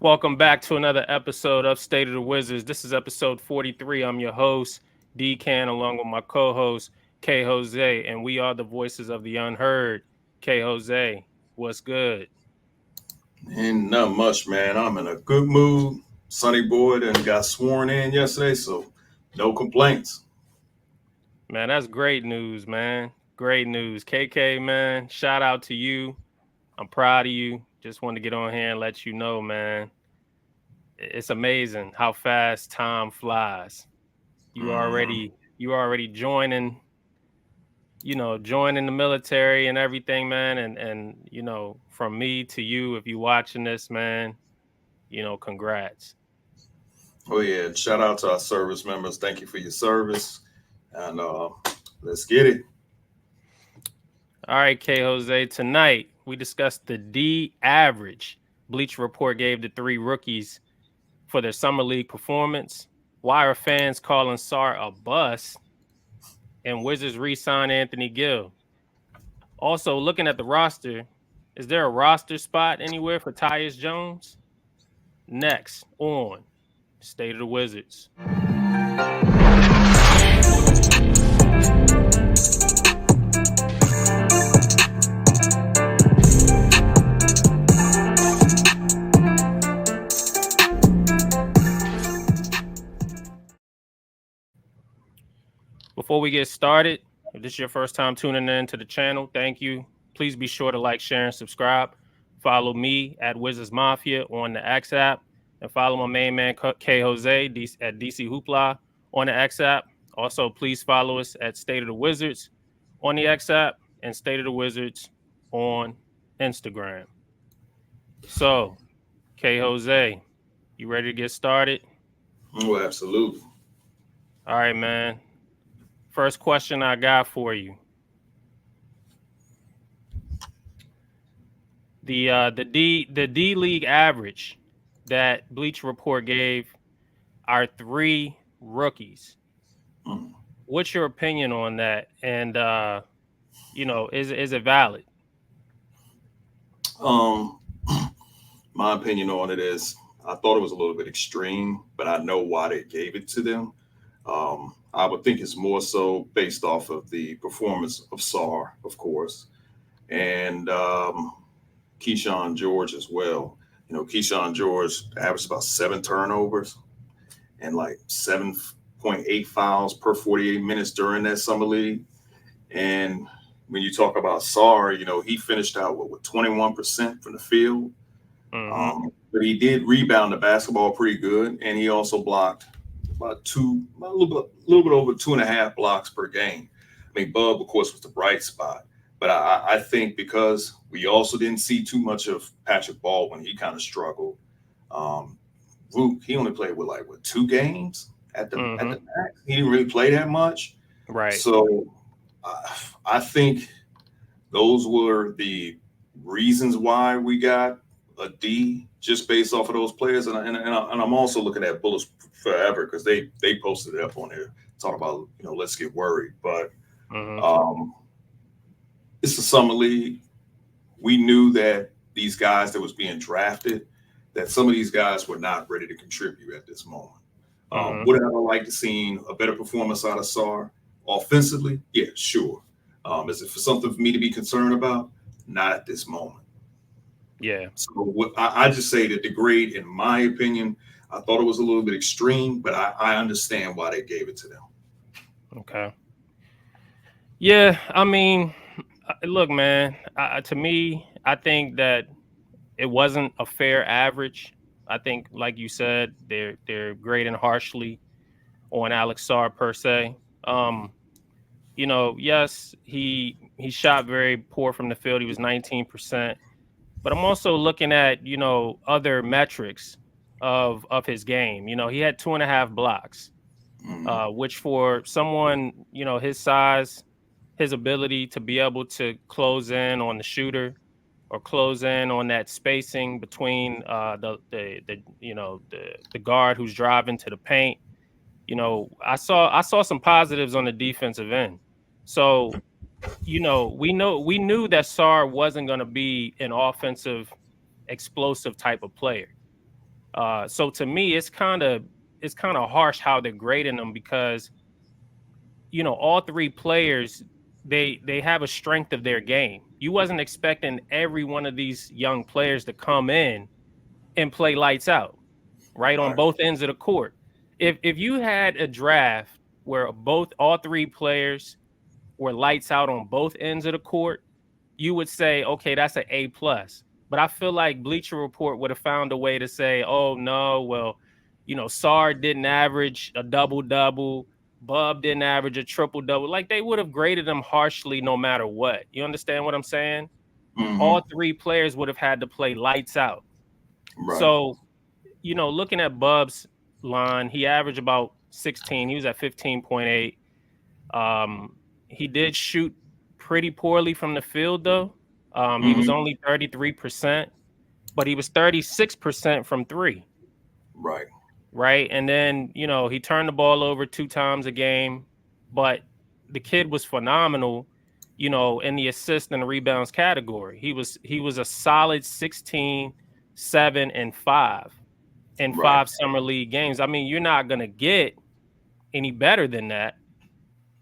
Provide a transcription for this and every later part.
Welcome back to another episode of State of the Wizards. This is episode 43. I'm your host, D Can, along with my co-host, K Jose, and we are the voices of the unheard. K Jose, what's good? Ain't not much, man. I'm in a good mood. Sonny Boy and got sworn in yesterday, so no complaints. Man, that's great news, man. Great news. KK, man, shout out to you. I'm proud of you. Just wanted to get on here and let you know, man. It's amazing how fast time flies. You Mm, already you already joining joining the military and everything, man. And from me to you, if you watching this, man, congrats. oh yeah, shout out to our service members. Thank you for your service, and let's get it. All right, K Jose. Tonight we discussed the D average Bleacher Report gave the three rookies for their summer league performance. Why are fans calling Sarr a bust? And Wizards re-sign Anthony Gill. Also, looking at the roster, is there a roster spot anywhere for Tyus Jones? Next on State of the Wizards. Before we get started, if this is your first time tuning in to the channel, thank you. Please be sure to like, share, and subscribe. Follow me at Wizards Mafia on the X app, and follow my main man K Jose at DC Hoopla on the X app. Also, please follow us at State of the Wizards on the X app and State of the Wizards on Instagram. So, K Jose, you ready to get started? Oh, absolutely. All right, man. First question I got for you. The D League average that Bleacher Report gave our three rookies. Mm. What's your opinion on that? And is it valid? Um, my opinion on it is, I thought it was a little bit extreme, but I know why they gave it to them. I would think it's more so based off of the performance of Sarr, of course, and Keyshawn George as well. Keyshawn George averaged about 7 turnovers and like 7.8 fouls per 48 minutes during that summer league. And when you talk about Sarr, he finished out with 21% from the field. Mm-hmm. But he did rebound the basketball pretty good, and he also blocked a little bit over 2.5 blocks per game. I mean, Bub, of course, was the bright spot. But I think because we also didn't see too much of Patrick Baldwin, he kind of struggled. Luke, he only played with 2 games at Mm-hmm. the max. He didn't really play that much. Right. So I think those were the reasons why we got a D, just based off of those players. And I'm also looking at Bullets Forever, because they posted it up on there talking about let's get worried. But Mm-hmm. um, it's a summer league. We knew that these guys that was being drafted, that some of these guys were not ready to contribute at this moment. Mm-hmm. Would I like to seen a better performance out of Sarr offensively? Yeah, sure. Is it for something for me to be concerned about? Not at this moment. Yeah. So I just say that the grade, in my opinion, I thought it was a little bit extreme, but I understand why they gave it to them. Okay. Yeah. I mean, look, man. To me, I think that it wasn't a fair average. I think, like you said, they're grading harshly on Alex Sarr per se. Yes, he shot very poor from the field. He was 19%. But I'm also looking at, other metrics of his game. He had 2.5 blocks, Mm, which for someone, his size, his ability to be able to close in on the shooter or close in on that spacing between the guard who's driving to the paint. I saw some positives on the defensive end. So, we knew that Sarr wasn't going to be an offensive explosive type of player. So to me, it's kind of harsh how they're grading them because all three players they have a strength of their game. You wasn't expecting every one of these young players to come in and play lights out, right, on Right. both ends of the court. If you had a draft where all three players were lights out on both ends of the court, you would say, okay, that's an A plus. But I feel like Bleacher Report would have found a way to say, oh no, well, Sarr didn't average a double double, Bub didn't average a triple double. Like they would have graded them harshly no matter what. You understand what I'm saying? Hmm. All three players would have had to play lights out. Right. So, looking at Bub's line, he averaged about 16. He was at 15.8. He did shoot pretty poorly from the field, though. He was Hmm. only 33%, but he was 36% from three, Right. right? And then, he turned the ball over 2 times a game, but the kid was phenomenal, in the assist and rebounds category. He was a solid 16, 7, and 5 in Right. 5 summer league games. I mean, you're not going to get any better than that.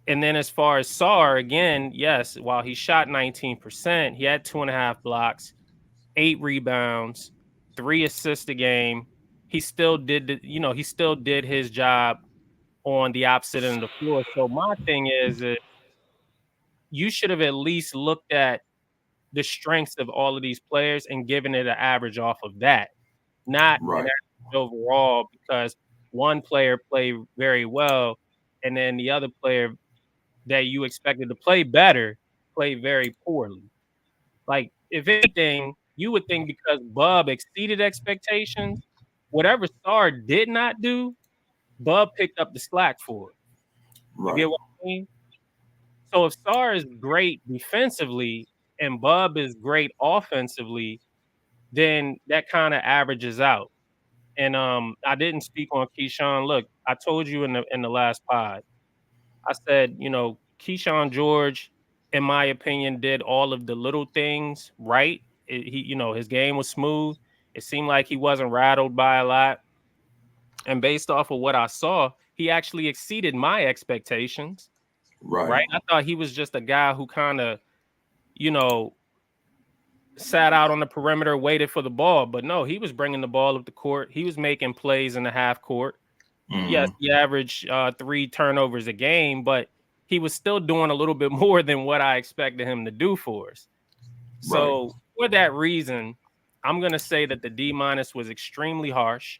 And then as far as Sarr, again, yes, while he shot 19%, he had 2.5 blocks, 8 rebounds, 3 assists a game. He still did his job on the opposite end of the floor. So my thing is that you should have at least looked at the strengths of all of these players and given it an average off of that, not an Right. average overall because one player played very well and then the other player that you expected to play better played very poorly. Like, if anything, you would think because Bub exceeded expectations, whatever Sarr did not do, Bub picked up the slack for it. You Right. get what I mean? So if Sarr is great defensively and Bub is great offensively, then that kind of averages out. And I didn't speak on Keyshawn. Look, I told you in the last pod. I said, Keyshawn George, in my opinion, did all of the little things right. His game was smooth. It seemed like he wasn't rattled by a lot. And based off of what I saw, he actually exceeded my expectations. Right. Right. I thought he was just a guy who kind of, you know, sat out on the perimeter, waited for the ball. But no, he was bringing the ball up the court. He was making plays in the half court. Yes, Hmm. he averaged 3 turnovers a game, but he was still doing a little bit more than what I expected him to do for us. Right. So for that reason, I'm going to say that the D minus was extremely harsh.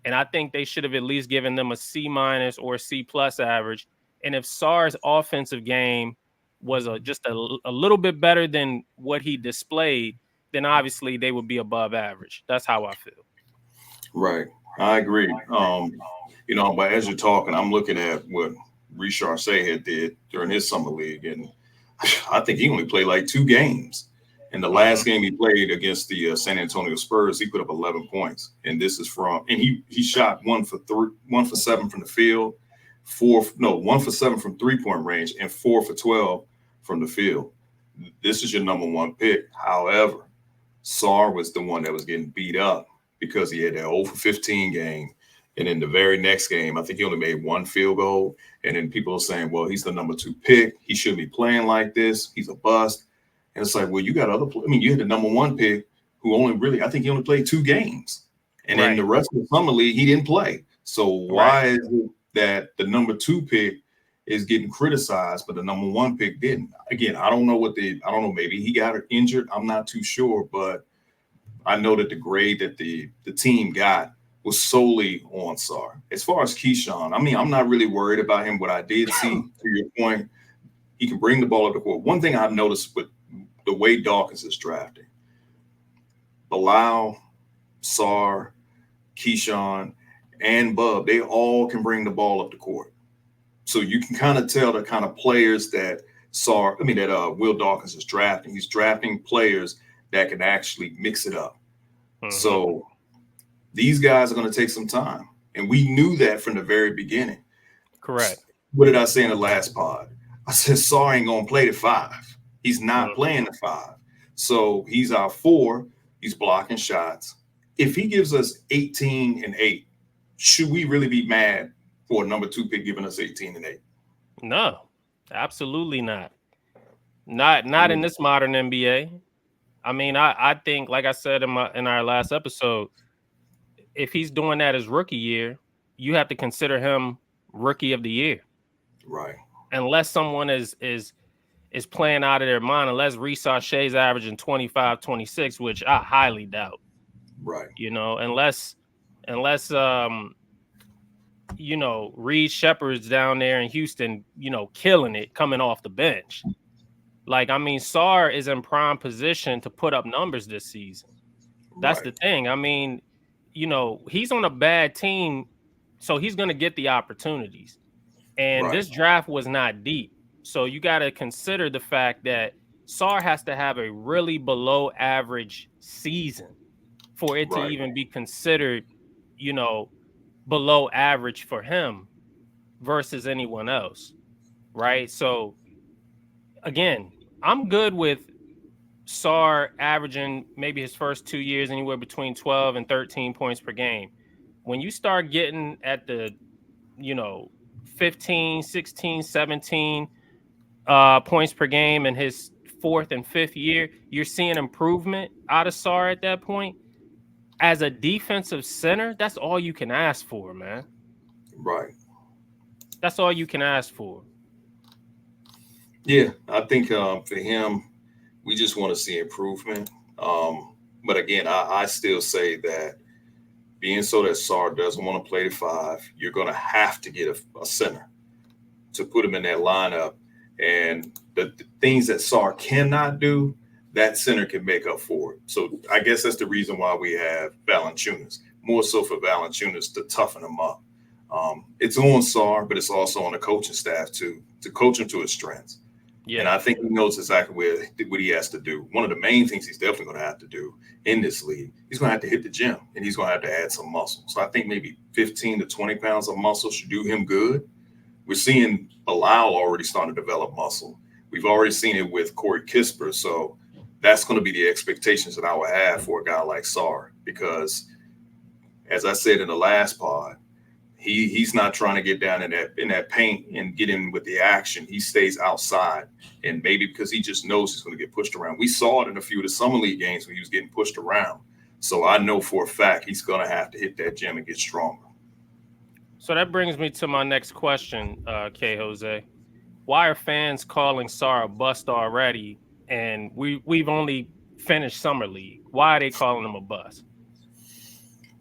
And I think they should have at least given them a C minus or a C plus average. And if Sarr's offensive game was just a little bit better than what he displayed, then obviously they would be above average. That's how I feel. Right. I agree. But as you're talking, I'm looking at what Richard Sayhead did during his summer league, and I think he only played like 2 games. And the Mhm. last game he played against the San Antonio Spurs, he put up 11 points. And this is and he shot 1 for 7 from the field, 1 for 7 from 3-point range, and 4 for 12 from the field. This is your number one pick. However, Sarr was the one that was getting beat up because he had that 0 for 15 game. And in the very next game, I think he only made 1 field goal. And then people are saying, well, he's the number 2 pick. He shouldn't be playing like this. He's a bust. And it's like, well, you got you had the number 1 pick who I think he only played 2 games. And then the Right, rest of the summer league, he didn't play. So right. why is it that the number 2 pick is getting criticized, but the number 1 pick didn't? Again, I don't know. Maybe he got injured. I'm not too sure, but I know that the grade that the team got was solely on Sarr. As far as Keyshawn, I mean, I'm not really worried about him. What I did see, to your point, he can bring the ball up the court. One thing I've noticed with the way Dawkins is drafting, Bilal, Sarr, Keyshawn, and Bub, they all can bring the ball up the court. So you can kind of tell the kind of players that Will Dawkins is drafting. He's drafting players that can actually mix it up. Mhm. So these guys are going to take some time. And we knew that from the very beginning. Correct. What did I say in the last pod? I said Sarr ain't going to play the 5. He's not Mhm. playing the 5. So he's our 4. He's blocking shots. if he gives us 18-8, should we really be mad for a number 2 pick giving us 18-8? No, absolutely not. Not in mean, this modern NBA. I mean, I think, like I said in our last episode, if he's doing that his rookie year, you have to consider him rookie of the year. right. Unless someone is playing out of their mind, unless Reese Shea's averaging 25, 26, which I highly doubt. Right. Unless Reed Shepard's down there in Houston, killing it coming off the bench. Like, I mean, Sarr is in prime position to put up numbers this season. That's the thing. I mean, he's on a bad team, so he's going to get the opportunities. And this draft was not deep. So you got to consider the fact that Sarr has to have a really below average season for it to even be considered, below average for him versus anyone else. Right. So again, I'm good with Sarr averaging maybe his first 2 years anywhere between 12 and 13 points per game. When you start getting at the, 15, 16, 17 points per game in his 4th and 5th year, you're seeing improvement out of Sarr at that point. As a defensive center, that's all you can ask for, man. Right. That's all you can ask for. Yeah, I think for him, we just want to see improvement. But again, I still say that being so that Sarr doesn't want to play the 5, you're going to have to get a center to put him in that lineup. And the things that Sarr cannot do, that center can make up for it. So I guess that's the reason why we have Valanciunas, more so for Valanciunas to toughen him up. It's on Sarr, but it's also on the coaching staff to coach him to his strengths. Yeah. And I think he knows exactly what he has to do. One of the main things he's definitely going to have to do in this league, he's going to have to hit the gym, and he's going to have to add some muscle. So I think maybe 15 to 20 pounds of muscle should do him good. We're seeing Bilal already starting to develop muscle. We've already seen it with Corey Kispert. So that's going to be the expectations that I would have for a guy like Sarr, because as I said in the last pod, he's not trying to get down in that paint and get in with the action. He stays outside, and maybe because he just knows he's going to get pushed around. We saw it in a few of the summer league games when he was getting pushed around. So I know for a fact he's going to have to hit that gym and get stronger. So that brings me to my next question, K. Jose. Why are fans calling Sarr a bust already? And we've only finished summer league. Why are they calling him a bust?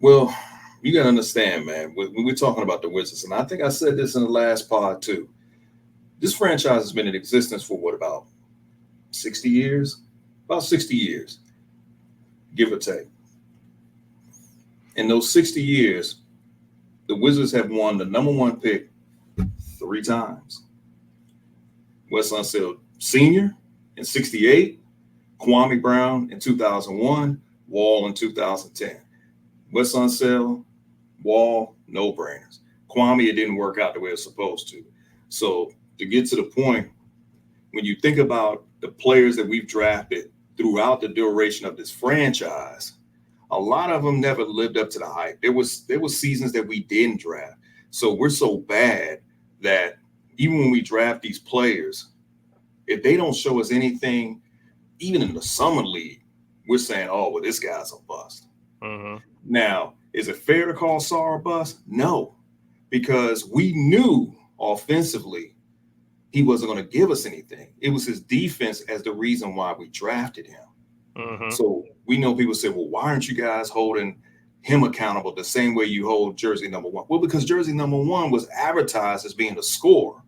Well, you got to understand, man, when we're talking about the Wizards, and I think I said this in the last pod too, this franchise has been in existence for what, about 60 years? About 60 years, give or take. In those 60 years, the Wizards have won the number 1 pick 3 times. Wes Unseld Sr. in 68, Kwame Brown in 2001, Wall in 2010. Wes Unseld, Wall, no-brainers. Kwame, it didn't work out the way it's supposed to. So to get to the point, when you think about the players that we've drafted throughout the duration of this franchise, a lot of them never lived up to the hype. There was seasons that we didn't draft. So we're so bad that even when we draft these players, if they don't show us anything, even in the summer league, we're saying, oh, well, this guy's a bust. Mm-hmm. Now, is it fair to call Sarr a bust? No, because we knew offensively he wasn't going to give us anything. It was his defense as the reason why we drafted him. Mm-hmm. So we know people say, well, why aren't you guys holding him accountable the same way you hold jersey number 1? Well, because jersey number 1 was advertised as being a scorer.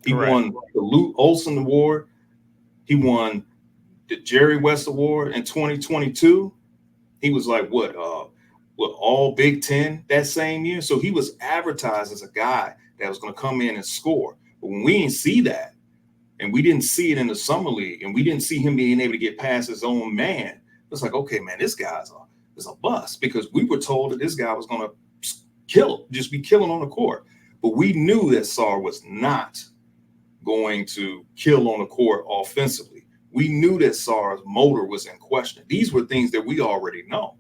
He won the Lute Olson Award. He won the Jerry West Award in 2022. He was like, what all Big Ten that same year? So he was advertised as a guy that was going to come in and score. But when we didn't see that, and we didn't see it in the summer league, and we didn't see him being able to get past his own man, it's like, okay, man, this guy's a bust, because we were told that this guy was going to just be killing on the court. But we knew that Sarr was not going to kill on the court offensively. We knew that Sarr's motor was in question. These were things that we already know.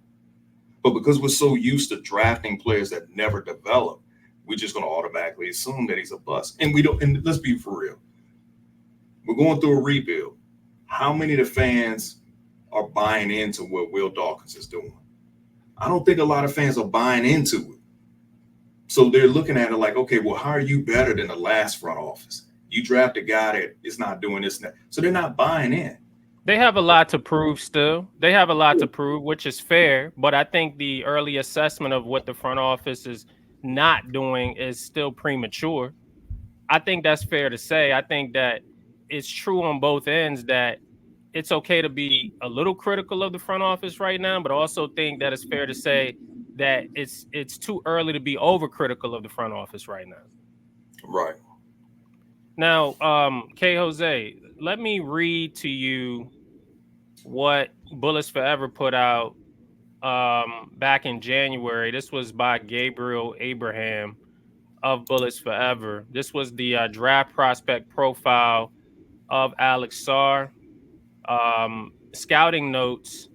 But because we're so used to drafting players that never develop, we're just going to automatically assume that he's a bust. And we don't. And let's be for real. We're going through a rebuild. How many of the fans are buying into what Will Dawkins is doing? I don't think a lot of fans are buying into it. So they're looking at it like, okay, well, how are you better than the last front office? You draft a guy that is not doing this and that. So they're not buying in. They have a lot to prove still. They have a lot to prove, which is fair. But I think the early assessment of what the front office is not doing is still premature. I think that's fair to say. I think that it's true on both ends that it's okay to be a little critical of the front office right now, but also think that it's fair to say that it's too early to be overcritical of the front office right now. Right. Now, K Jose, let me read to you what Bullets Forever put out back in January. This was by Gabriel Abraham of Bullets Forever. This was the draft prospect profile of Alex Sarr. Scouting notes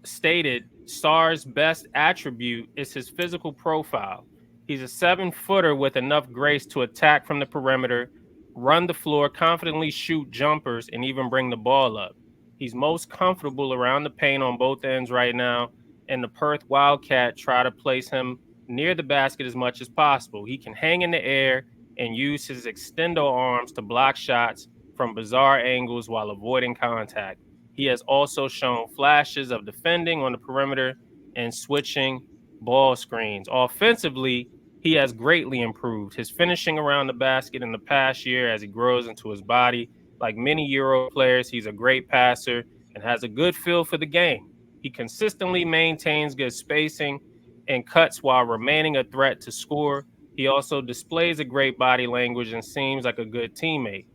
stated Sarr's best attribute is his physical profile. He's a 7-footer with enough grace to attack from the perimeter, run the floor, confidently shoot jumpers, and even bring the ball up. He's most comfortable around the paint on both ends right now, and the Perth Wildcat try to place him near the basket as much as possible. He can hang in the air and use his extendo arms to block shots from bizarre angles while avoiding contact. He has also shown flashes of defending on the perimeter and switching ball screens. Offensively, he has greatly improved his finishing around the basket in the past year as he grows into his body. Like many Euro players, he's a great passer and has a good feel for the game. He consistently maintains good spacing and cuts while remaining a threat to score. He also displays a great body language and seems like a good teammate.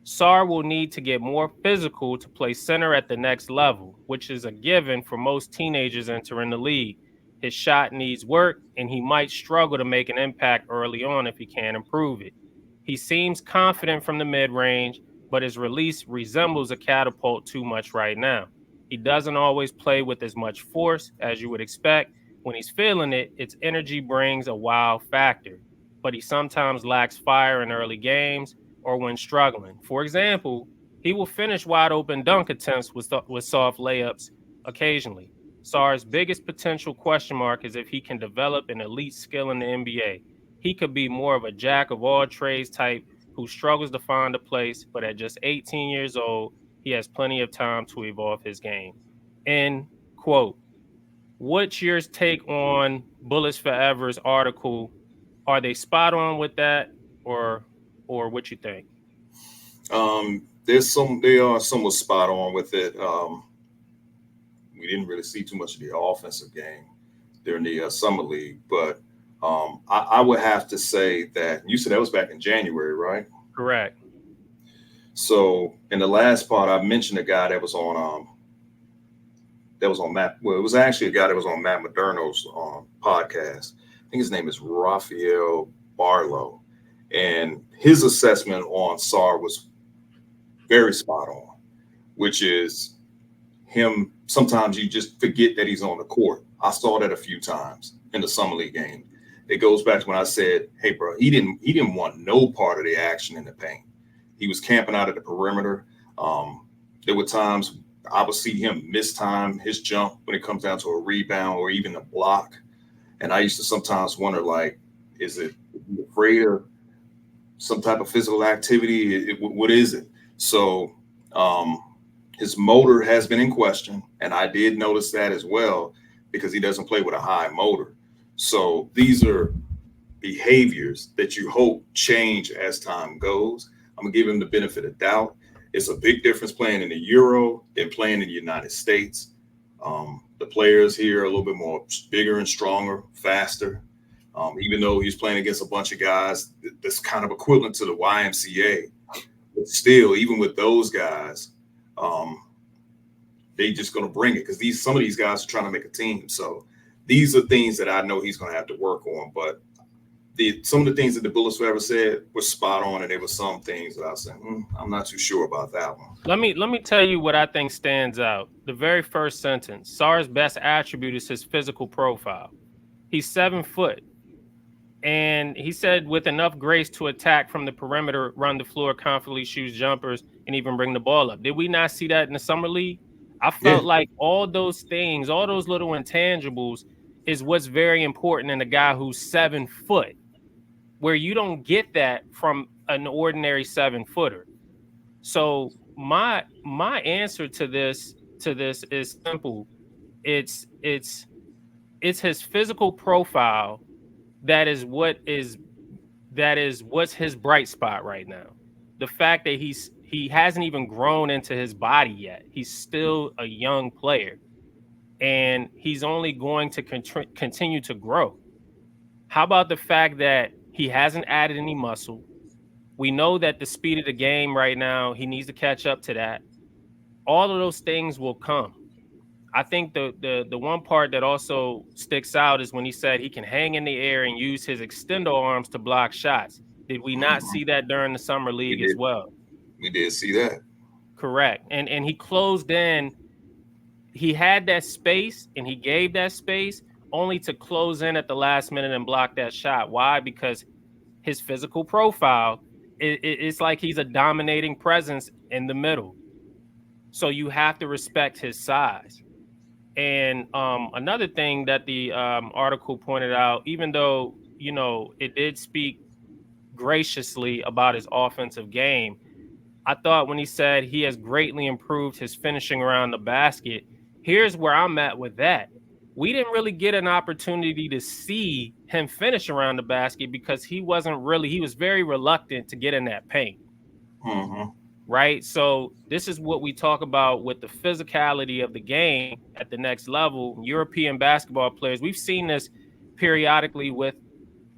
Sarr will need to get more physical to play center at the next level, which is a given for most teenagers entering the league. His shot needs work, and he might struggle to make an impact early on if he can't improve it. He seems confident from the mid-range, but his release resembles a catapult too much right now. He doesn't always play with as much force as you would expect. When he's feeling it, its energy brings a wow factor, but he sometimes lacks fire in early games or when struggling. For example, he will finish wide open dunk attempts with soft layups occasionally. Sarr's biggest potential question mark is if he can develop an elite skill in the NBA. He could be more of a jack of all trades type who struggles to find a place, but at just 18 years old, he has plenty of time to evolve his game. End quote. What's your take on Bullets Forever's article? Are they spot on with that, or what you think? They are somewhat spot on with it. We didn't really see too much of the offensive game during the summer league, but I would have to say that you said that was back in January, right? Correct. So in the last part, I mentioned a guy that was on Matt. Well, it was actually a guy that was on Matt Moderno's podcast. I think his name is Raphael Barlow, and his assessment on Sarr was very spot on, which is him. Sometimes you just forget that he's on the court. I saw that a few times in the summer league game. It goes back to when I said, "Hey, bro, he didn't want no part of the action in the paint. He was camping out at the perimeter. There were times I would see him mistime his jump when it comes down to a rebound or even a block. And I used to sometimes wonder, like, is it afraid of some type of physical activity? What is it? So his motor has been in question. And I did notice that as well because he doesn't play with a high motor. So these are behaviors that you hope change as time goes. I'm going to give him the benefit of doubt. It's a big difference playing in the Euro than playing in the United States. The players here are a little bit more bigger and stronger, faster. Even though he's playing against a bunch of guys that's kind of equivalent to the YMCA. But still, even with those guys, they just going to bring it because some of these guys are trying to make a team. So these are things that I know he's going to have to work on. But some of the things that the Bullets Forever said were spot on, and there were some things that I said, I'm not too sure about that one. Let me tell you what I think stands out. The very first sentence: Sarr's best attribute is his physical profile. He's 7 foot. And he said, with enough grace to attack from the perimeter, run the floor, confidently shoot jumpers, and even bring the ball up. Did we not see that in the summer league? I felt like all those things, all those little intangibles, is what's very important in a guy who's 7 foot, where you don't get that from an ordinary 7-footer. So my answer to this is simple. It's his physical profile that is what's his bright spot right now. The fact that he hasn't even grown into his body yet. He's still a young player, and he's only going to continue to grow. How about the fact that he hasn't added any muscle? We know that the speed of the game right now, he needs to catch up to that. All of those things will come. I think the one part that also sticks out is when he said he can hang in the air and use his extendo arms to block shots. Did we not see that during the summer league as well? We did see that. Correct. And he closed in. He had that space, and he gave that space only to close in at the last minute and block that shot. Why? Because his physical profile, it's like he's a dominating presence in the middle. So you have to respect his size. And another thing that the article pointed out, even though, it did speak graciously about his offensive game, I thought when he said he has greatly improved his finishing around the basket, here's where I'm at with that. We didn't really get an opportunity to see him finish around the basket because he was very reluctant to get in that paint. Mm-hmm. Right. So this is what we talk about with the physicality of the game at the next level. European basketball players, we've seen this periodically with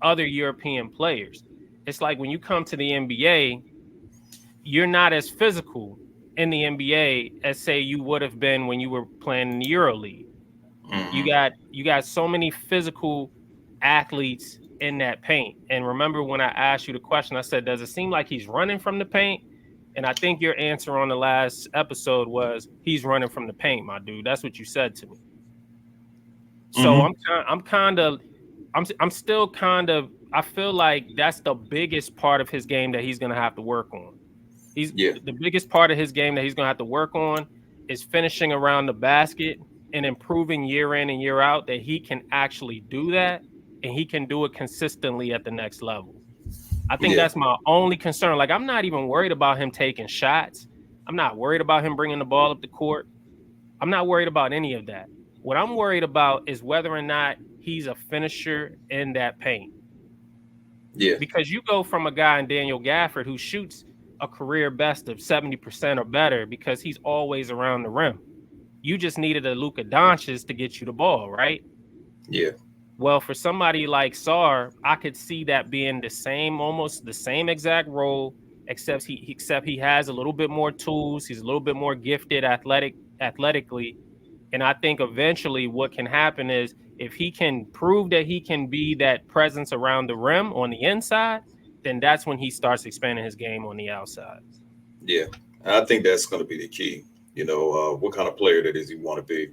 other European players. It's like when you come to the NBA, you're not as physical in the NBA as, say, you would have been when you were playing in the EuroLeague. Mm-hmm. You got so many physical athletes in that paint. And remember when I asked you the question, I said, does it seem like he's running from the paint? And I think your answer on the last episode was he's running from the paint, my dude. That's what you said to me. So I'm still kind of, I feel like that's the biggest part of his game that he's going to have to work on. The biggest part of his game that he's going to have to work on is finishing around the basket and improving year in and year out, that he can actually do that, and he can do it consistently at the next level. I think that's my only concern. Like, I'm not even worried about him taking shots. I'm not worried about him bringing the ball up the court. I'm not worried about any of that. What I'm worried about is whether or not he's a finisher in that paint. Yeah. Because you go from a guy in Daniel Gafford who shoots a career best of 70% or better because he's always around the rim. You just needed a Luka Doncic to get you the ball, right? Yeah. Well, for somebody like Sarr, I could see that being almost the same exact role, except he has a little bit more tools. He's a little bit more gifted athletically. And I think eventually what can happen is if he can prove that he can be that presence around the rim on the inside, then that's when he starts expanding his game on the outside. Yeah. I think that's going to be the key. What kind of player that is he want to be?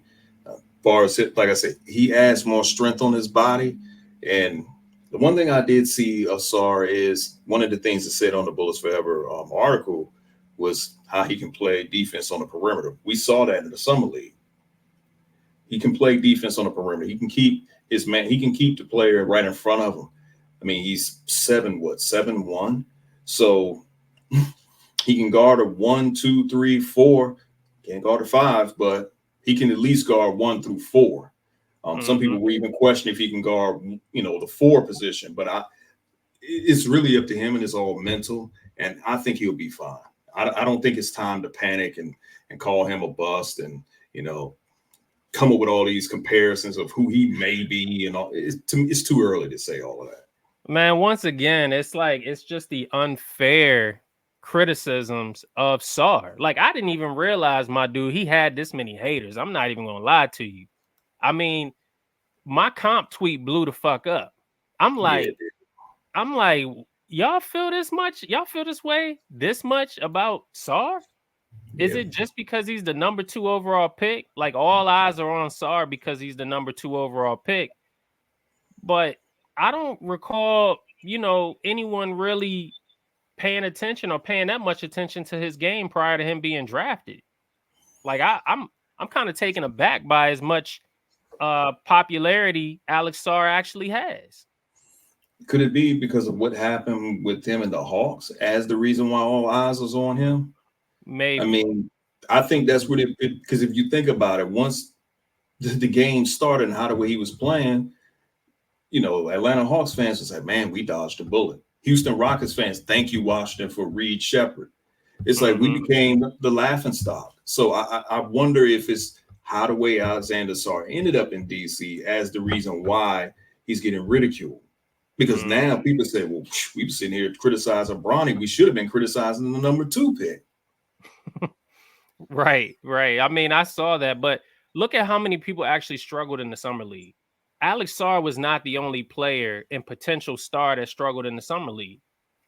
Far as it, like I said, he adds more strength on his body. And the one thing I did see of Sarr is one of the things that said on the Bullets Forever article was how he can play defense on the perimeter. We saw that in the summer league. He can play defense on the perimeter. He can keep his man. He can keep the player right in front of him. I mean, he's 7'1". So he can guard a 1, 2, 3, 4. Can't guard a 5, but he can at least guard 1 through 4. Some people will even question if he can guard, the 4 position. But it's really up to him, and it's all mental. And I think he'll be fine. I don't think it's time to panic and call him a bust and come up with all these comparisons of who he may be. And all. It's too early to say all of that. Man, once again, it's just the unfair criticisms of Sarr. Like, I didn't even realize, my dude, he had this many haters. I'm not even gonna lie to you. I mean, my comp tweet blew the fuck up. I'm like, I'm like, y'all feel this much? Y'all feel this way this much about Sarr? Is Yeah. it just because he's the number 2 overall pick? Like all eyes are on Sarr because he's the number 2 overall pick. But I don't recall, anyone really paying attention or paying that much attention to his game prior to him being drafted. Like I'm kind of taken aback by as much popularity Alex Sarr actually has. Could it be because of what happened with him and the Hawks as the reason why all eyes was on him? I Maybe. mean, I think that's what it, because if you think about it, once the game started and how the way he was playing, Atlanta Hawks fans was like, man, we dodged a bullet. Houston Rockets fans, thank you, Washington, for Reed Shepard. It's like we Hmm. became the laughing stock. So I wonder if it's how the way Alexander Sarr ended up in DC as the reason why he's getting ridiculed. Because now Hmm. people say, well, we've been sitting here criticizing Bronny. We should have been criticizing the number 2 pick. Right, right. I mean, I saw that, but look at how many people actually struggled in the summer league. Alex Sarr was not the only player and potential star that struggled in the summer league.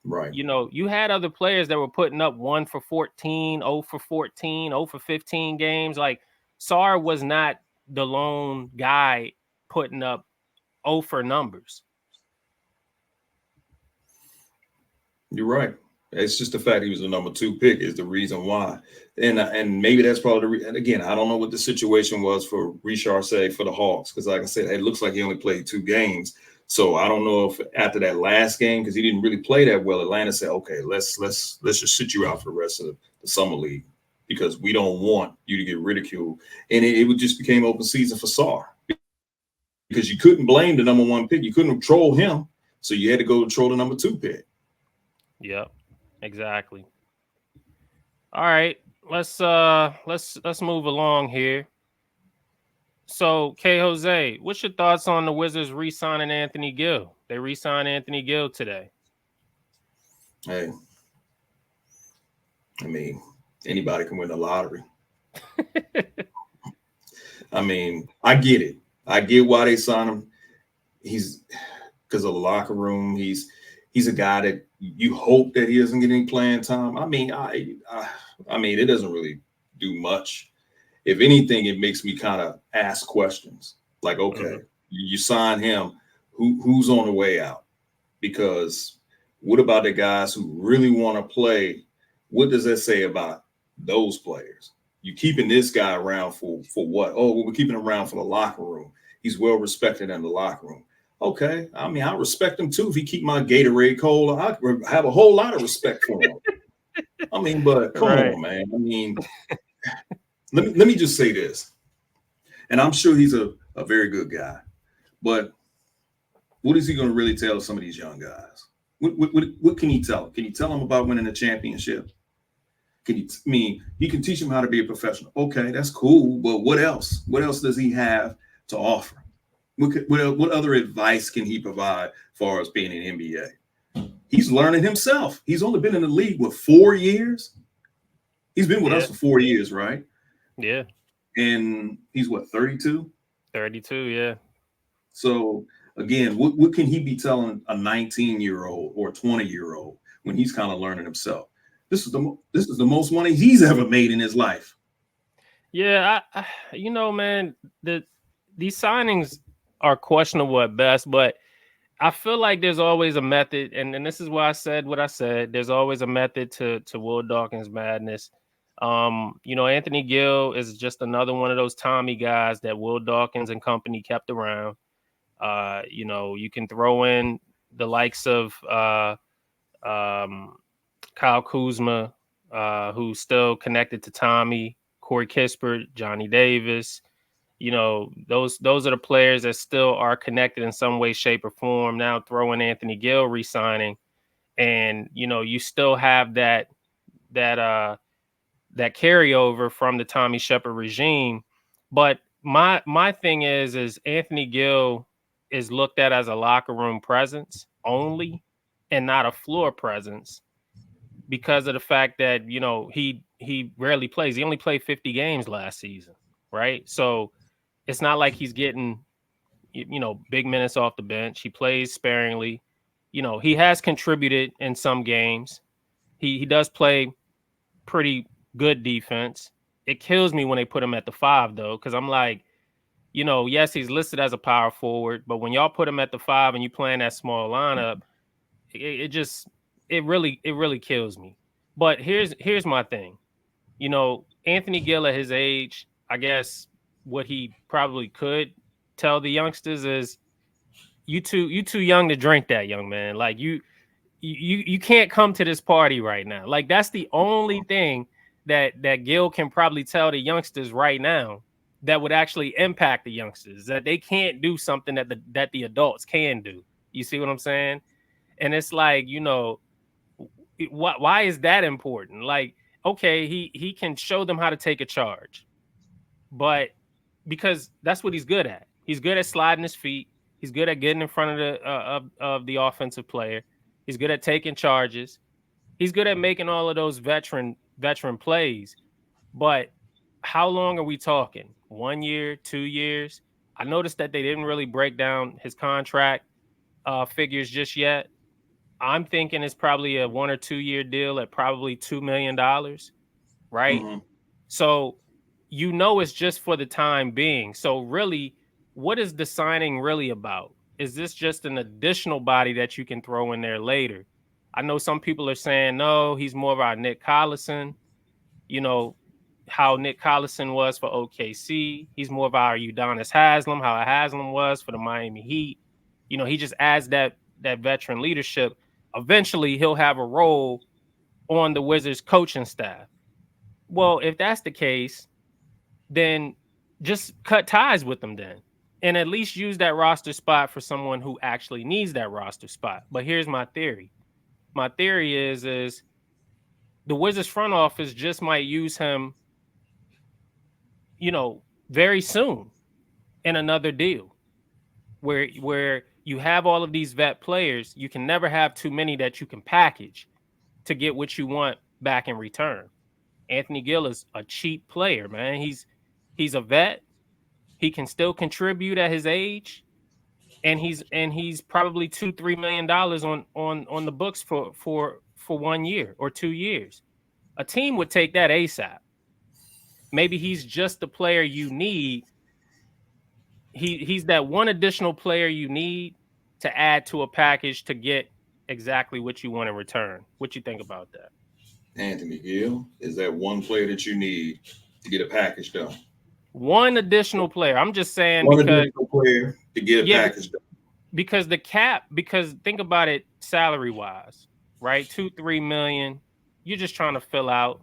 Right. You had other players that were putting up 1 for 14, 0 for 14, 0 for 15 games. Like Sarr was not the lone guy putting up 0 for numbers. You're right. It's just the fact he was the number 2 pick is the reason why, and maybe that's probably and again, I don't know what the situation was for Richard Say for the Hawks because, like I said, it looks like he only played 2 games. So I don't know if after that last game because he didn't really play that well, Atlanta said, okay, let's just sit you out for the rest of the summer league because we don't want you to get ridiculed, and it would just became open season for Sarr because you couldn't blame the number 1 pick, you couldn't troll him, so you had to go troll the number 2 pick. Yep, exactly. All right, let's move along here. So, K Jose, what's your thoughts on the Wizards re-signing Anthony Gill? They re-signed Anthony Gill today. Hey, I mean, anybody can win the lottery. I mean, I get it. I get why they signed him. He's because of the locker room. He's a guy that you hope that he doesn't get any playing time. I mean, it doesn't really do much. If anything, it makes me kind of ask questions. Like, okay, Mhm. you sign him, who's on the way out? Because what about the guys who really want to play? What does that say about those players? You keeping this guy around for what? Oh, well, we're keeping him around for the locker room. He's well respected in the locker room. Okay, I mean, I respect him too. If he keep my Gatorade cold, I have a whole lot of respect for him. I mean, but come Right. on, man. I mean, let me just say this, and I'm sure he's a very good guy, but what is he going to really tell some of these young guys? What can he tell them? Can he tell them about winning a championship? Can you? I mean, he can teach them how to be a professional. Okay, that's cool, but what else? What else does he have to offer? What other advice can he provide as far as being an NBA? He's learning himself. He's only been in the league with 4 years. He's been with us Yeah. for 4 years, right? Yeah. And he's what 32. 32. Yeah. So again, what can he be telling a 19-year-old or a 20-year-old when he's kind of learning himself? This is the most money he's ever made in his life. Yeah. Man, these signings are questionable at best, but I feel like there's always a method, and this is why I said what I said. There's always a method to Will Dawkins' madness. Anthony Gill is just another one of those Tommy guys that Will Dawkins and company kept around. You can throw in the likes of um, Kyle Kuzma, who's still connected to Tommy, Corey Kispert, Johnny Davis. Those are the players that still are connected in some way, shape, or form. Now throw in Anthony Gill re-signing, and you still have that that carryover from the Tommy Shepard regime. But my thing is Anthony Gill is looked at as a locker room presence only and not a floor presence because of the fact that he rarely plays. He only played 50 games last season, right? So it's not like he's getting big minutes off the bench. He plays sparingly. He has contributed in some games. He does play pretty good defense. It kills me when they put him at the 5 though, because I'm like, yes, he's listed as a power forward, but when y'all put him at the 5 and you playing that small lineup, it just it really kills me. But here's my thing. Anthony Gill at his age, I guess what he probably could tell the youngsters is you too young to drink that, young man. Like you can't come to this party right now. Like that's the only thing that Gil can probably tell the youngsters right now that would actually impact the youngsters, that they can't do something that the adults can do. You see what I'm saying? And it's like, why is that important? Like, okay, he can show them how to take a charge, but because that's what he's good at. He's good at sliding his feet. He's good at getting in front of the offensive player. He's good at taking charges. He's good at making all of those veteran plays. But how long are we talking? 1 year, 2 years? I noticed that they didn't really break down his contract figures just yet. I'm thinking it's probably a 1 or 2 year deal at probably $2 million, right? Mm-hmm. So it's just for the time being. So really, what is the signing really about? Is this just an additional body that you can throw in there later? I know some people are saying, no, he's more of our Nick Collison. You know, how Nick Collison was for OKC. He's more of our Udonis Haslem, how Haslem was for the Miami Heat. He just adds that veteran leadership. Eventually, he'll have a role on the Wizards coaching staff. Well, if that's the case, then just cut ties with them then. And at least use that roster spot for someone who actually needs that roster spot. But here's my theory. My theory is the Wizards front office just might use him, very soon in another deal where you have all of these vet players. You can never have too many that you can package to get what you want back in return. Anthony Gill is a cheap player, man. He's a vet. He can still contribute at his age, and he's probably $2-3 million on the books for 1 year or 2 years. A team would take that ASAP. Maybe he's just the player you need. He's that one additional player you need to add to a package to get exactly what you want in return. What you think about that? Anthony Gill is that one player that you need to get a package done. One additional player. I'm just saying One because additional player to get a package done. Because think about it salary wise, right? 2-3 million. You're just trying to fill out.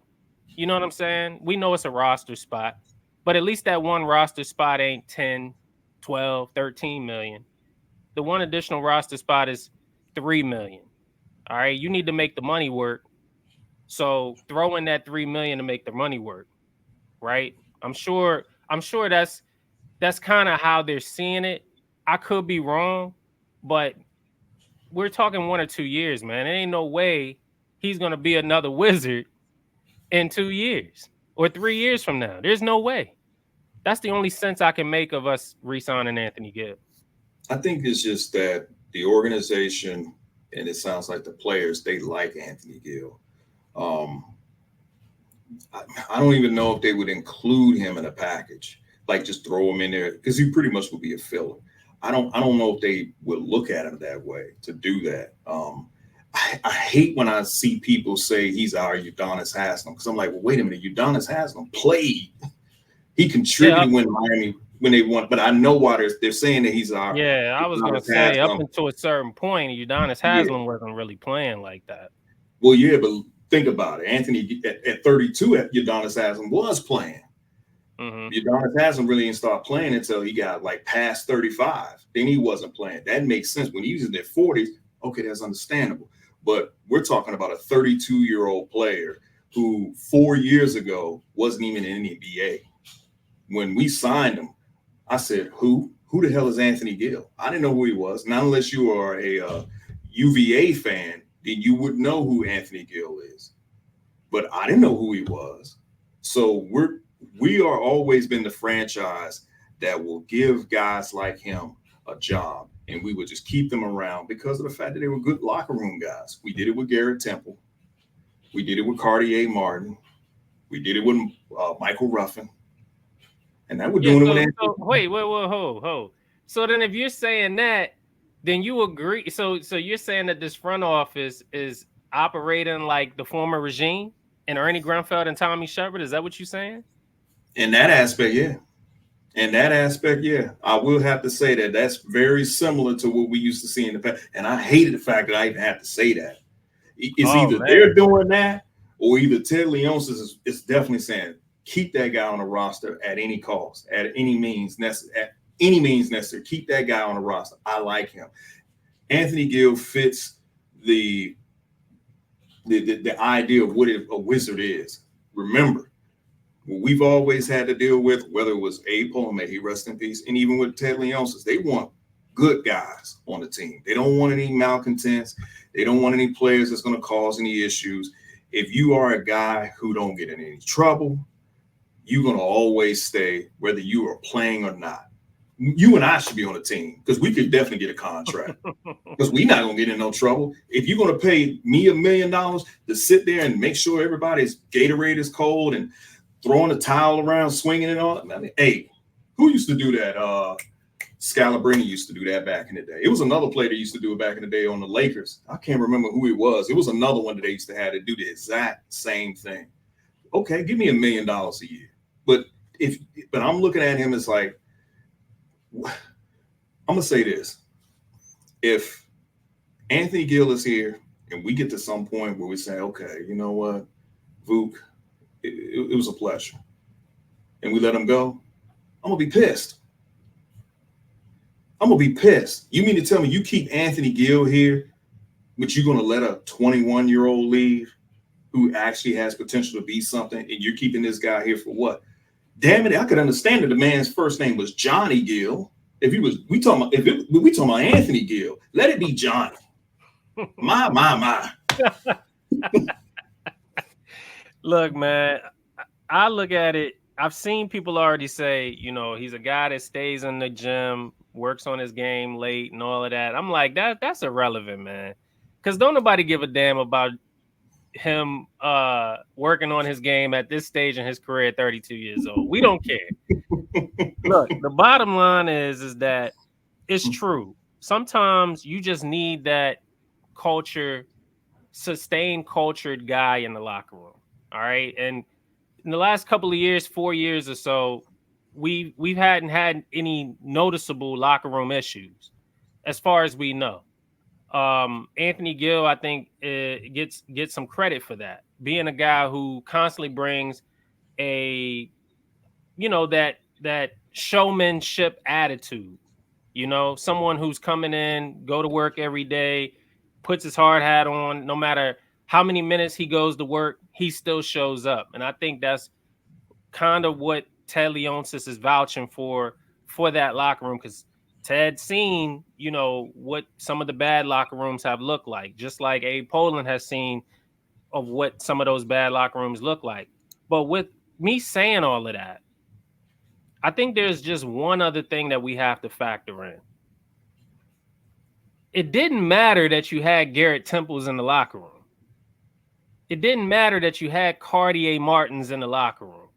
You know what I'm saying? We know it's a roster spot, but at least that one roster spot ain't 10, 12, 13 million. The one additional roster spot is 3 million. All right. You need to make the money work. So throw in that 3 million to make the money work. Right. I'm sure that's kind of how they're seeing it. I could be wrong, but we're talking 1 or 2 years, man. There ain't no way he's going to be another Wizard in 2 years or 3 years from now. There's no way. That's the only sense I can make of us re-signing Anthony Gill. I think it's just that the organization, and it sounds like the players, they like Anthony Gill. I don't even know if they would include him in a package, like just throw him in there, because he pretty much would be a filler. I don't know if they would look at him that way to do that. I hate when I see people say he's our Udonis Haslem, because I'm like, well, wait a minute, Udonis Haslem played. He contributed when Miami when they won, but I know why they're saying that he's our. Yeah, I was going to say up until a certain point, Udonis Haslem wasn't really playing like that. Well, yeah, but think about it. Anthony at 32, Udonis Haslem was playing. Mm-hmm. Udonis Haslem really didn't start playing until he got like past 35. Then he wasn't playing. That makes sense. When he was in their 40s, okay, that's understandable. But we're talking about a 32-year-old player who 4 years ago wasn't even in the NBA. When we signed him, I said, who the hell is Anthony Gill? I didn't know who he was. Not unless you are a UVA fan, then you would know who Anthony Gill is. But I didn't know who he was. So we are always been the franchise that will give guys like him a job. and we would just keep them around because of the fact that they were good locker room guys. We did it with Garrett Temple. We did it with Cartier Martin. We did it with Michael Ruffin. And that we're Yeah. doing it with So Anthony. wait, hold. So then, if you're saying that, then you agree. So you're saying that this front office is operating like the former regime and Ernie Grunfeld and Tommy Shepard. Is that what you're saying? In that aspect, yeah. In that aspect, yeah. I will have to say that that's very similar to what we used to see in the past. And I hated the fact that I even had to say that. It's Oh either man. they're doing that or either Ted Leonsis is definitely saying, keep that guy on the roster at any cost, at any means necessary. At any means necessary. Keep that guy on the roster. I like him. Anthony Gill fits the idea of what a wizard is. Remember, what we've always had to deal with, whether it was Paul, may he rest in peace, and even with Ted Leonsis, they want good guys on the team. They don't want any malcontents. They don't want any players that's going to cause any issues. If you are a guy who don't get in any trouble, you're going to always stay, whether you are playing or not. You and I should be on the team because we could definitely get a contract because we're not going to get in no trouble. If you're going to pay me $1 million to sit there and make sure everybody's Gatorade is cold and throwing a towel around, swinging it on, I mean, hey, who used to do that? Scalabrini used to do that back in the day. It was another player that used to do it back in the day on the Lakers. I can't remember who it was. It was another one that they used to have to do the exact same thing. Okay, give me $1 million a year. But I'm looking at him as like, I'm gonna say this: if Anthony Gill is here and we get to some point where we say, okay, you know what, Vuk, it was a pleasure, and we let him go, I'm gonna be pissed. I'm gonna be pissed. You mean to tell me you keep Anthony Gill here, but you're gonna let a 21-year-old leave who actually has potential to be something, and you're keeping this guy here for what? Damn it, I could understand that the man's first name was Johnny Gill. If he was, we talking about Anthony Gill, let it be Johnny. My. Look, man, I look at it. I've seen people already say, he's a guy that stays in the gym, works on his game late and all of that. I'm like, that's irrelevant, man. Because don't nobody give a damn about him working on his game at this stage in his career at 32 years old. We don't care. Look, the bottom line is that it's true. Sometimes you just need that sustained cultured guy in the locker room. All right. And in the last couple of years, 4 years or so, we hadn't had any noticeable locker room issues as far as we know. Anthony Gill, I think, gets some credit for that, being a guy who constantly brings that showmanship attitude. Someone who's coming in, go to work every day, puts his hard hat on, no matter how many minutes he goes to work, he still shows up. And I think that's kind of what Ted Leonsis is vouching for that locker room, because Ted's seen, what some of the bad locker rooms have looked like, just like Abe Poland has seen of what some of those bad locker rooms look like. But with me saying all of that, I think there's just one other thing that we have to factor in. It didn't matter that you had Garrett Temples in the locker room. It didn't matter that you had Cartier Martins in the locker room,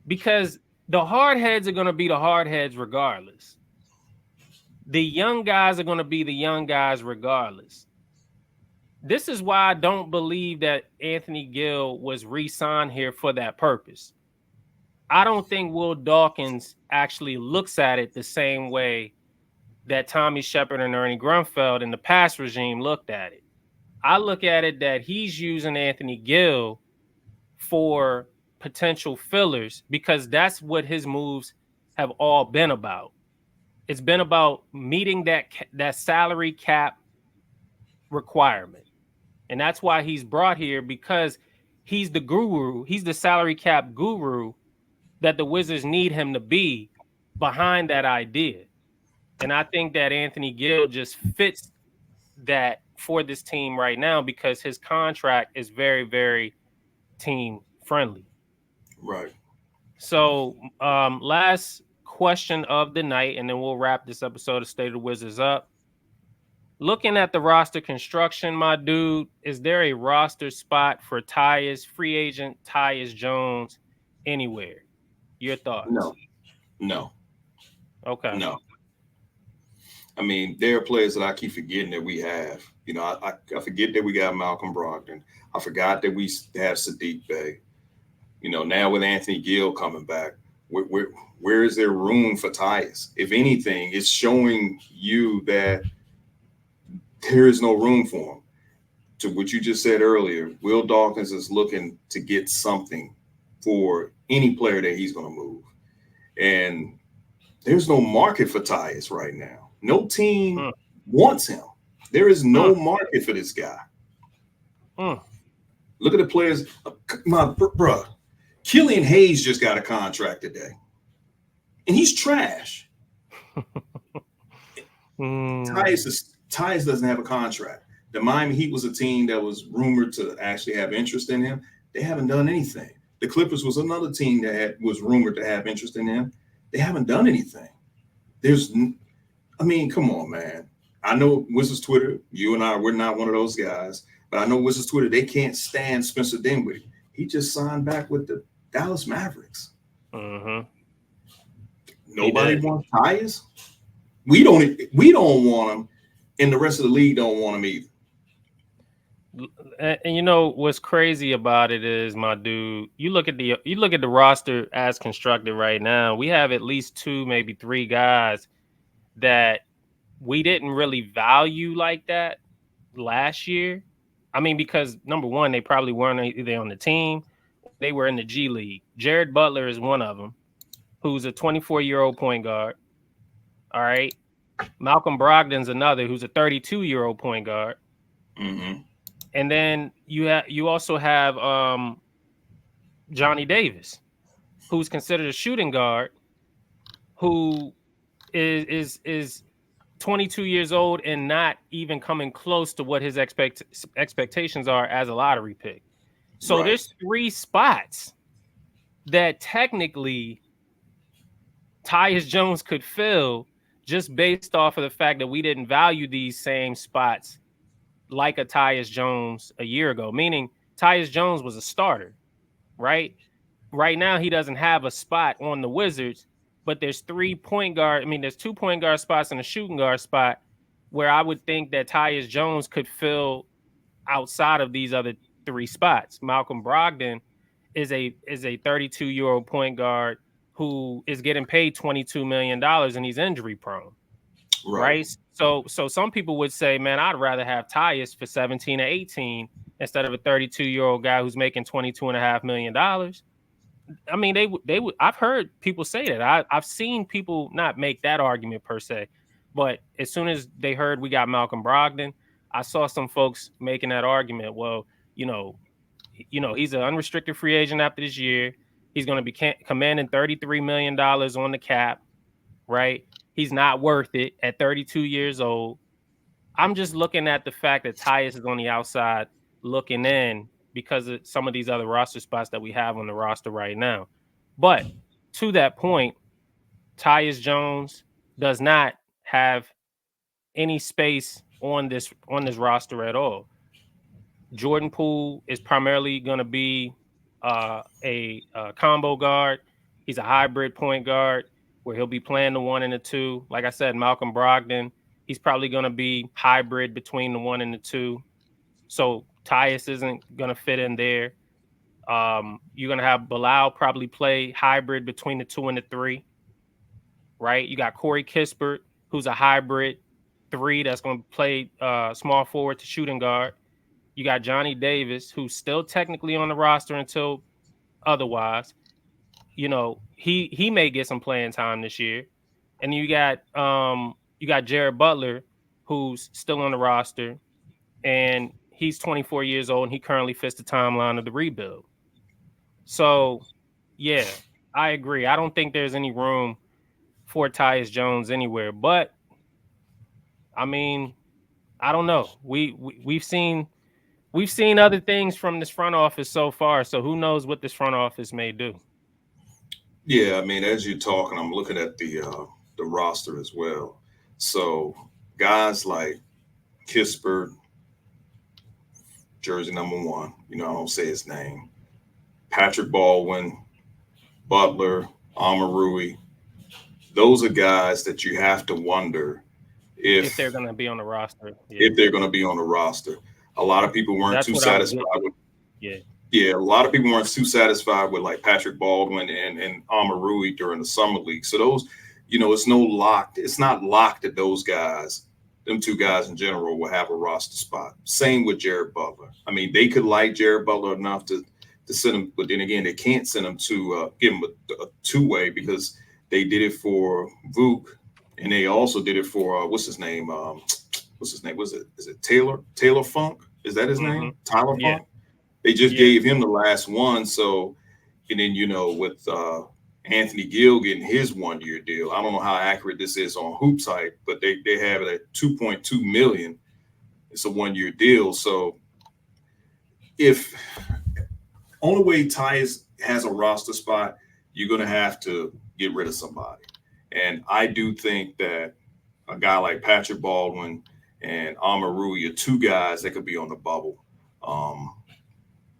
because the hard heads are going to be the hard heads regardless. The young guys are going to be the young guys regardless. This is why I don't believe that Anthony Gill was re-signed here for that purpose. I don't think Will Dawkins actually looks at it the same way that Tommy Shepard and Ernie Grunfeld in the past regime looked at it. I look at it that he's using Anthony Gill for potential fillers, because that's what his moves have all been about. It's been about meeting that salary cap requirement. And that's why he's brought here, because he's the guru. He's the salary cap guru that the Wizards need him to be behind that idea. And I think that Anthony Gill just fits that for this team right now, because his contract is very, very team friendly. Right. So last question of the night, and then we'll wrap this episode of State of the Wizards up. Looking at the roster construction, my dude, is there a roster spot for Tyus, free agent Tyus Jones, anywhere? Your thoughts? No, Okay. no. I mean, there are players that I keep forgetting that we have. You know, I forget that we got Malcolm Brogdon. I forgot that we have Sadiq Bey. You know, now with Anthony Gill coming back, where is there room for Tyus? If anything, it's showing you that there is no room for him. To what you just said earlier, Will Dawkins is looking to get something for any player that he's going to move. And there's no market for Tyus right now. No team wants him. There is no market for this guy. Look at the players. My bruh, Killian Hayes just got a contract today. And he's trash. Tyus doesn't have a contract. The Miami Heat was a team that was rumored to actually have interest in him. They haven't done anything. The Clippers was another team that was rumored to have interest in him. They haven't done anything. Come on, man. I know Wizards Twitter, you and I, we're not one of those guys, but I know Wizards Twitter, they can't stand Spencer Dinwiddie. He just signed back with the Dallas Mavericks. Nobody wants Tyus. We don't want him, and the rest of the league don't want him either. And you know what's crazy about it is, my dude, you look at the roster as constructed right now. We have at least 2, maybe 3 guys that we didn't really value like that last year. I mean, because number one, they probably weren't either on the team, they were in the G League. Jared Butler is one of them, who's a 24-year-old point guard. All right. Malcolm Brogdon's another, who's a 32-year-old point guard. And then you also have Johnny Davis, who's considered a shooting guard, who is 22 years old and not even coming close to what his expectations are as a lottery pick. So there's 3 spots that technically Tyus Jones could fill just based off of the fact that we didn't value these same spots like a Tyus Jones a year ago, meaning Tyus Jones was a starter, right? Right now, he doesn't have a spot on the Wizards, but there's 3 point guard. I mean, there's 2 point guard spots and a shooting guard spot where I would think that Tyus Jones could fill outside of these other 3 spots. Malcolm Brogdon is a 32-year-old point guard who is getting paid $22 million and he's injury prone. Right. So some people would say, man, I'd rather have Tyus for 17 or 18 instead of a 32-year-old guy who's making $22.5 million. I mean, they would. I've heard people say that. I've seen people not make that argument per se, but as soon as they heard we got Malcolm Brogdon, I saw some folks making that argument. Well, you know, he's an unrestricted free agent after this year. He's going to be commanding $33 million on the cap, right? He's not worth it at 32 years old. I'm just looking at the fact that Tyus is on the outside looking in because of some of these other roster spots that we have on the roster right now. But to that point, Tyus Jones does not have any space on this roster at all. Jordan Poole is primarily going to be a combo guard. He's a hybrid point guard where he'll be playing the 1 and the 2. Like I said, Malcolm Brogdon, he's probably going to be hybrid between the 1 and the 2. So Tyus isn't going to fit in there. You're going to have Bilal probably play hybrid between the 2 and the 3, right? You got Corey Kispert, who's a hybrid 3 that's going to play small forward to shooting guard. You got Johnny Davis, who's still technically on the roster until otherwise. You know, he may get some playing time this year. And you got Jared Butler, who's still on the roster, and he's 24 years old and he currently fits the timeline of the rebuild. So, yeah, I agree. I don't think there's any room for Tyus Jones anywhere. But I mean, I don't know. We've seen other things from this front office so far. So who knows what this front office may do? Yeah, I mean, as you're talking, I'm looking at the roster as well. So guys like Kispert, jersey number one, I don't say his name. Patrick Baldwin, Butler, Amarui. Those are guys that you have to wonder If they're if gonna be on the roster. Yeah. if they're going to be on the roster. A lot of people weren't That's too what I was satisfied getting. with. Yeah. Yeah, a lot of people weren't too satisfied with like Patrick Baldwin and Amarui during the summer league. So those, it's no locked. It's not locked that those guys, them two guys in general, will have a roster spot. Same with Jared Butler. I mean, they could like Jared Butler enough to send him, but then again, they can't send him to give him a two-way because they did it for Vuk, and they also did it for what's his name? What's his name? Was it is it Taylor Funk? Is that his Mm-hmm. name? Tyler Yeah. Funk? They just Yeah. gave him the last one. So, and then, with Anthony Gill getting his 1 year deal, I don't know how accurate this is on Hoops Hype, but they have it at 2.2 million. It's a 1 year deal. So if only way Tyus has a roster spot, you're going to have to get rid of somebody. And I do think that a guy like Patrick Baldwin and Amarui are two guys that could be on the bubble. Um,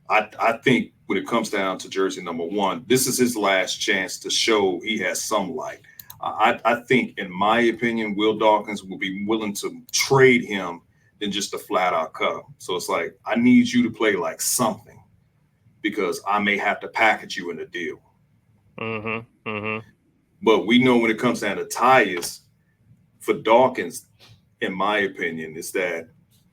I think when it comes down to jersey number one, this is his last chance to show he has some light. I think, in my opinion, Will Dawkins will be willing to trade him than just a flat out cut him. So it's like, I need you to play like something because I may have to package you in a deal. Mm-hmm. Mm-hmm. But we know when it comes down to Tyus, for Dawkins, in my opinion, is that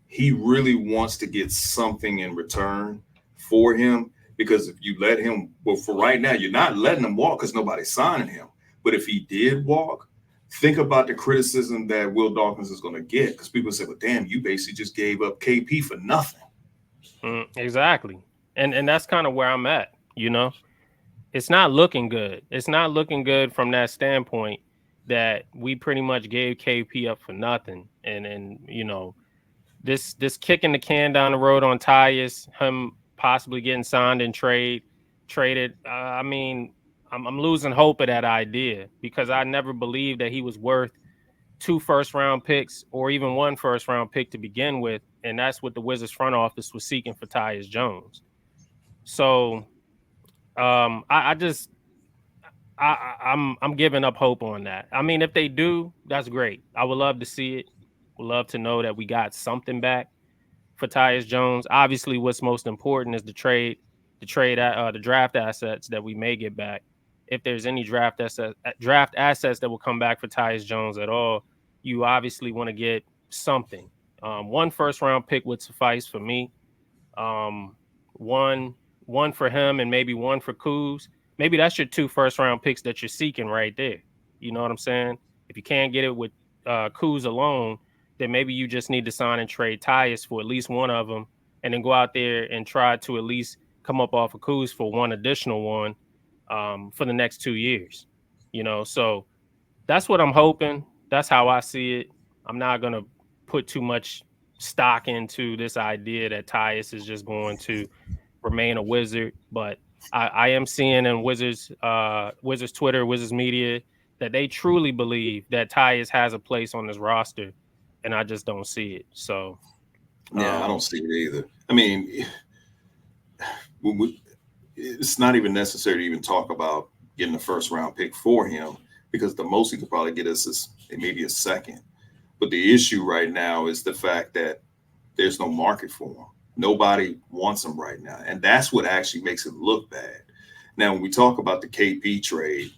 he really wants to get something in return for him. Because if you let him, well, for right now, you're not letting him walk because nobody's signing him. But if he did walk, think about the criticism that Will Dawkins is going to get. Because people say, well, damn, you basically just gave up KP for nothing. Exactly. And that's kind of where I'm at, It's not looking good. It's not looking good from that standpoint that we pretty much gave KP up for nothing. And this kicking the can down the road on Tyus, him possibly getting signed and traded. I mean, I'm losing hope of that idea because I never believed that he was worth 2 first-round picks or even 1 first-round pick to begin with, and that's what the Wizards front office was seeking for Tyus Jones. So, I just I'm giving up hope on that. I mean, if they do, that's great. I would love to see it. Would love to know that we got something back for Tyus Jones. Obviously, what's most important is the draft assets that we may get back. If there's any draft assets that will come back for Tyus Jones at all, you obviously want to get something. 1 first-round pick would suffice for me. Um, one one for him and maybe one for Kuz. Maybe that's your 2 first-round picks that you're seeking right there. You know what I'm saying? If you can't get it with Kuz alone, then maybe you just need to sign and trade Tyus for at least one of them, and then go out there and try to at least come up off of Kuz for one additional one for the next 2 years. So that's what I'm hoping. That's how I see it. I'm not gonna put too much stock into this idea that Tyus is just going to remain a Wizard, but I am seeing in Wizards Twitter, Wizards media that they truly believe that Tyus has a place on this roster, and I just don't see it. So, Yeah, I don't see it either. I mean, it's not even necessary to even talk about getting a first round pick for him because the most he could probably get us is maybe a second. But the issue right now is the fact that there's no market for him. Nobody wants him right now. And that's what actually makes it look bad. Now, when we talk about the KP trade,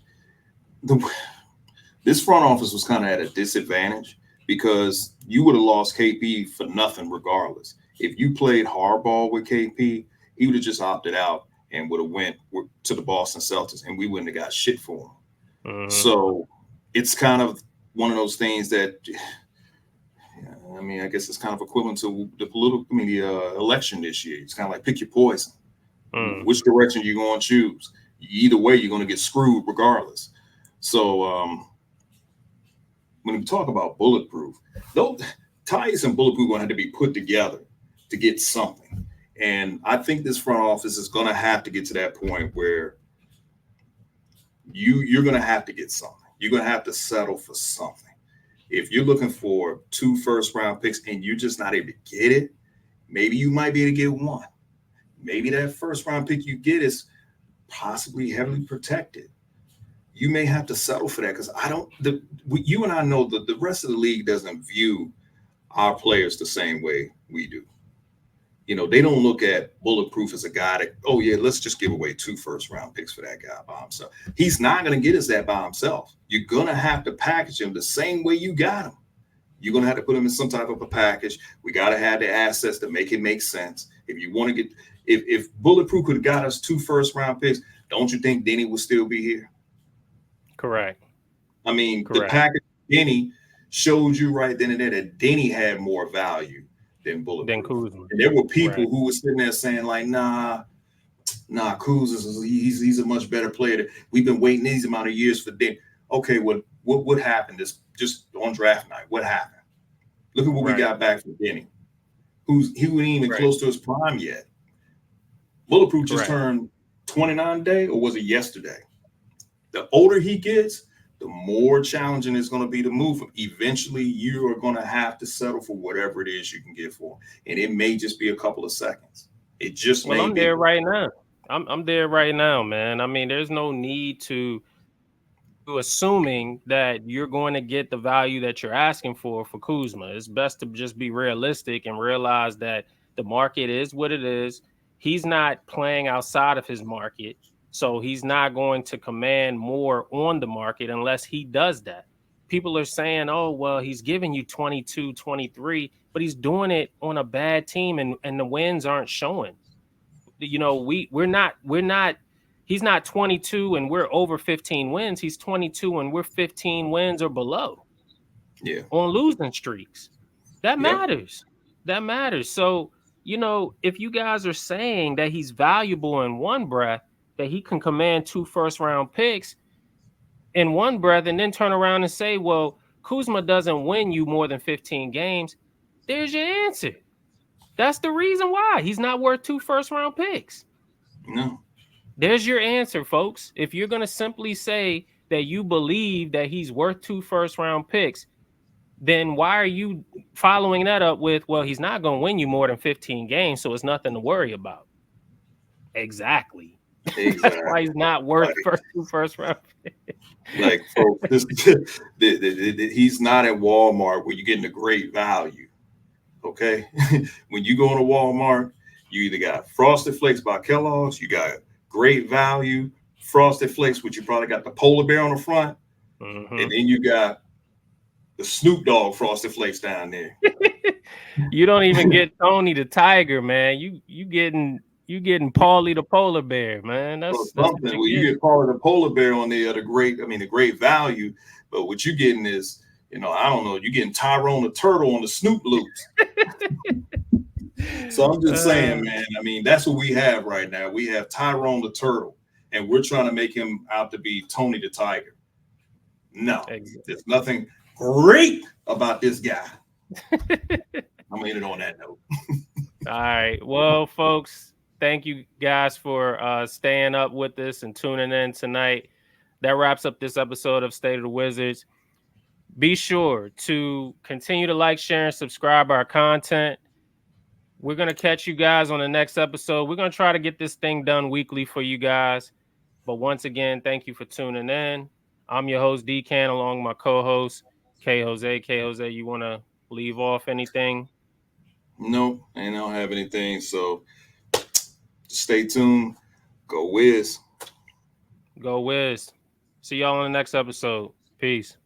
this front office was kind of at a disadvantage because you would have lost KP for nothing regardless. If you played hardball with KP, he would have just opted out and would have went to the Boston Celtics and we wouldn't have got shit for him. mm-hmm. So it's kind of one of those things that, I mean, I guess it's kind of equivalent to the election this year. It's kind of like pick your poison. Which direction you're going to choose? Either way, you're going to get screwed regardless. So when we talk about bulletproof, those Tyus and bulletproof are going to have to be put together to get something. And I think this front office is going to have to get to that point where you're going to have to get something. You're going to have to settle for something. If you're looking for 2 first-round picks and you're just not able to get it, maybe you might be able to get one. Maybe that first-round pick you get is possibly heavily protected. You may have to settle for that because you and I know that the rest of the league doesn't view our players the same way we do. They don't look at Bulletproof as a guy that, oh yeah, let's just give away 2 first-round picks for that guy by himself. He's not going to get us that by himself. You're going to have to package him the same way you got him. You're going to have to put him in some type of a package. We got to have the assets to make it make sense. If you want to get, if Bulletproof could have got us 2 first-round picks, don't you think Denny would still be here? Correct. I mean, Correct. The package Denny showed you right then and there that Denny had more value than Bulletproof. Kuzma. And there were people who were sitting there saying like, nah, Kuz he's a much better player. We've been waiting these amount of years for Denny. Okay, what happened? This just on draft night. What happened? Look at what we got back from Denny. He wasn't even close to his prime yet. Bulletproof just turned 29 today, or was it yesterday? The older he gets, the more challenging it's going to be to move him. Eventually, you are going to have to settle for whatever it is you can get for him. And it may just be a couple of seconds. It just may be. I'm there right now. I'm there right now, man. I mean, there's no need to assuming that you're going to get the value that you're asking for Kuzma. It's best to just be realistic and realize that the market is what it is. He's not playing outside of his market. So he's not going to command more on the market unless he does that. People are saying, oh, well, he's giving you 22, 23, but he's doing it on a bad team and the wins aren't showing. We're not, he's not 22 and we're over 15 wins. He's 22 and we're 15 wins or below. Yeah. On losing streaks. That matters. That matters. So, if you guys are saying that he's valuable in one breath, that he can command 2 first-round picks in one breath and then turn around and say, well, Kuzma doesn't win you more than 15 games, there's your answer. That's the reason why he's not worth 2 first-round picks. No. There's your answer, folks. If you're going to simply say that you believe that he's worth 2 first-round picks, then why are you following that up with, well, he's not going to win you more than 15 games, so it's nothing to worry about? Exactly. That's why he's not worth 2 first-round picks. Like, folks, he's not at Walmart where you're getting a great value. Okay? When you go to Walmart, you either got Frosted Flakes by Kellogg's, you got great value, Frosted Flakes, which you probably got the polar bear on the front, and then you got the Snoop Dogg Frosted Flakes down there. You don't even get Tony the Tiger, man. You getting Paulie the polar bear, man. That's something. Well, you get Paulie the polar bear on there, the great value. But what you're getting is, I don't know, you're getting Tyrone the turtle on the Snoop loops. So I'm just saying, man. I mean, that's what we have right now. We have Tyrone the turtle, and we're trying to make him out to be Tony the Tiger. No, there's nothing great about this guy. I'm gonna end it on that note. All right. Well, folks, thank you guys for staying up with us and tuning in tonight. That wraps up this episode of State of the Wizards. Be sure to continue to like, share, and subscribe our content. We're going to catch you guys on the next episode. We're going to try to get this thing done weekly for you guys. But once again, thank you for tuning in. I'm your host, D-Can, along with my co-host, K-Jose. K-Jose, you want to leave off anything? Nope, I don't have anything. So stay tuned. Go Wiz. Go Wiz. See y'all on the next episode. Peace.